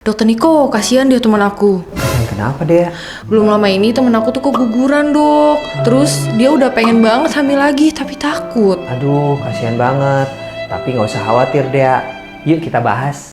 Dokter Niko, kasihan dia teman aku. Kenapa dia? Belum lama ini teman aku tuh keguguran, Dok. Terus dia udah pengen banget hamil lagi, tapi takut. Aduh, kasihan banget. Tapi nggak usah khawatir deh. Yuk kita bahas.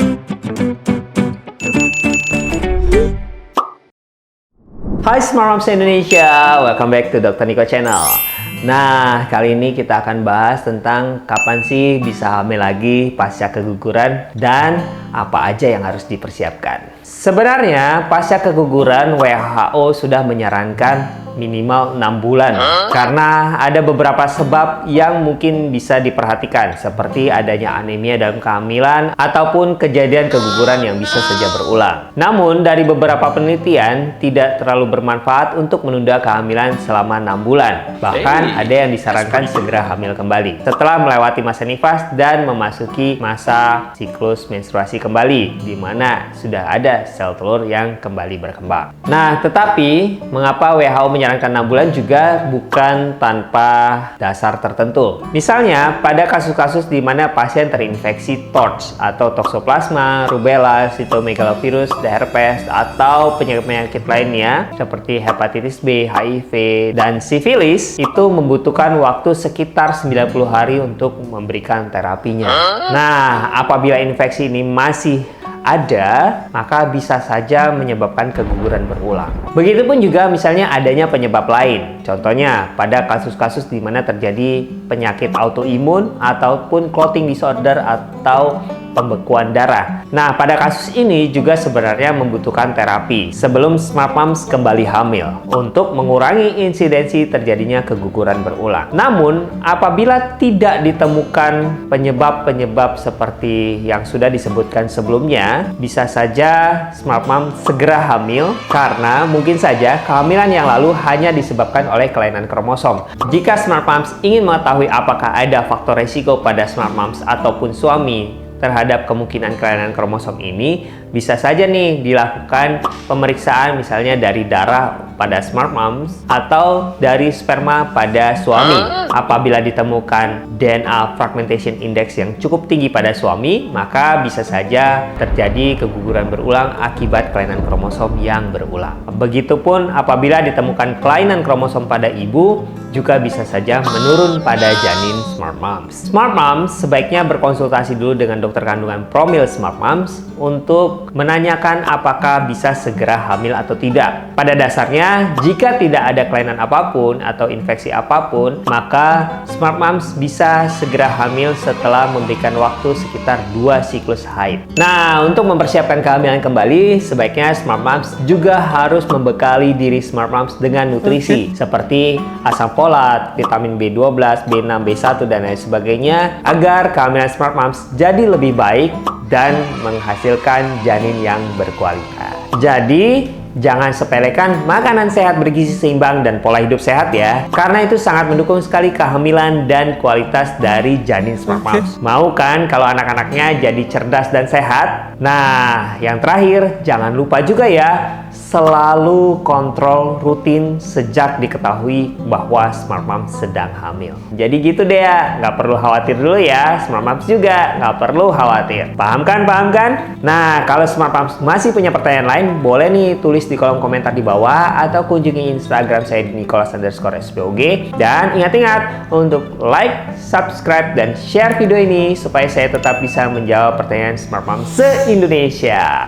Hai Smart Moms Indonesia, welcome back to Dr. Niko Channel. Nah, kali ini kita akan bahas tentang kapan sih bisa hamil lagi pasca keguguran dan apa aja yang harus dipersiapkan. Sebenarnya, pasca keguguran WHO sudah menyarankan minimal 6 bulan karena ada beberapa sebab yang mungkin bisa diperhatikan seperti adanya anemia dalam kehamilan ataupun kejadian keguguran yang bisa saja berulang. Namun, dari beberapa penelitian tidak terlalu bermanfaat untuk menunda kehamilan selama 6 bulan. Bahkan ada yang disarankan segera hamil kembali setelah melewati masa nifas dan memasuki masa siklus menstruasi kembali, di mana sudah ada sel telur yang kembali berkembang. Nah, tetapi mengapa WHO menyarankan 6 bulan juga bukan tanpa dasar tertentu. Misalnya, pada kasus-kasus di mana pasien terinfeksi TORCH atau toxoplasma, rubella, cytomegalovirus, herpes, atau penyakit-penyakit lainnya seperti hepatitis B, HIV, dan sifilis, itu membutuhkan waktu sekitar 90 hari untuk memberikan terapinya. Nah, apabila infeksi ini masih ada, maka bisa saja menyebabkan keguguran berulang. Begitupun juga misalnya adanya penyebab lain. Contohnya, pada kasus-kasus di mana terjadi penyakit autoimun ataupun clotting disorder atau pembekuan darah. Nah, pada kasus ini juga sebenarnya membutuhkan terapi sebelum Smart Moms kembali hamil untuk mengurangi insidensi terjadinya keguguran berulang. Namun, apabila tidak ditemukan penyebab-penyebab seperti yang sudah disebutkan sebelumnya, bisa saja Smart Mom segera hamil karena mungkin saja kehamilan yang lalu hanya disebabkan oleh kelainan kromosom. Jika Smart Moms ingin mengetahui apakah ada faktor resiko pada Smart Moms ataupun suami terhadap kemungkinan kelainan kromosom ini, bisa saja nih dilakukan pemeriksaan misalnya dari darah pada Smart Moms atau dari sperma pada suami. Apabila ditemukan DNA fragmentation index yang cukup tinggi pada suami, maka bisa saja terjadi keguguran berulang akibat kelainan kromosom yang berulang. Begitupun apabila ditemukan kelainan kromosom pada ibu, juga bisa saja menurun pada janin Smart Moms. Smart Moms sebaiknya berkonsultasi dulu dengan dokter kandungan promil Smart Moms untuk menanyakan apakah bisa segera hamil atau tidak. Pada dasarnya, jika tidak ada kelainan apapun atau infeksi apapun, maka Smart Moms bisa segera hamil setelah memberikan waktu sekitar 2 siklus haid. Nah, untuk mempersiapkan kehamilan kembali, sebaiknya Smart Moms juga harus membekali diri Smart Moms dengan nutrisi seperti asam folat, vitamin B12, B6, B1, dan lain sebagainya agar kehamilan Smart Moms jadi lebih baik dan menghasilkan janin yang berkualitas. Jadi, jangan sepelekan makanan sehat bergizi seimbang dan pola hidup sehat ya. Karena itu sangat mendukung sekali kehamilan dan kualitas dari janin Smart Moms. Mau kan kalau anak-anaknya jadi cerdas dan sehat? Nah, yang terakhir, jangan lupa juga ya, selalu kontrol rutin sejak diketahui bahwa Smart Moms sedang hamil. Jadi gitu deh ya, nggak perlu khawatir dulu ya. Smart Moms juga nggak perlu khawatir. Paham kan? Paham kan? Nah, kalau Smart Moms masih punya pertanyaan lain, boleh nih tulis di kolom komentar di bawah atau kunjungi Instagram saya di Nicholas_SPOG. Dan ingat-ingat untuk like, subscribe, dan share video ini supaya saya tetap bisa menjawab pertanyaan Smart Moms se-Indonesia.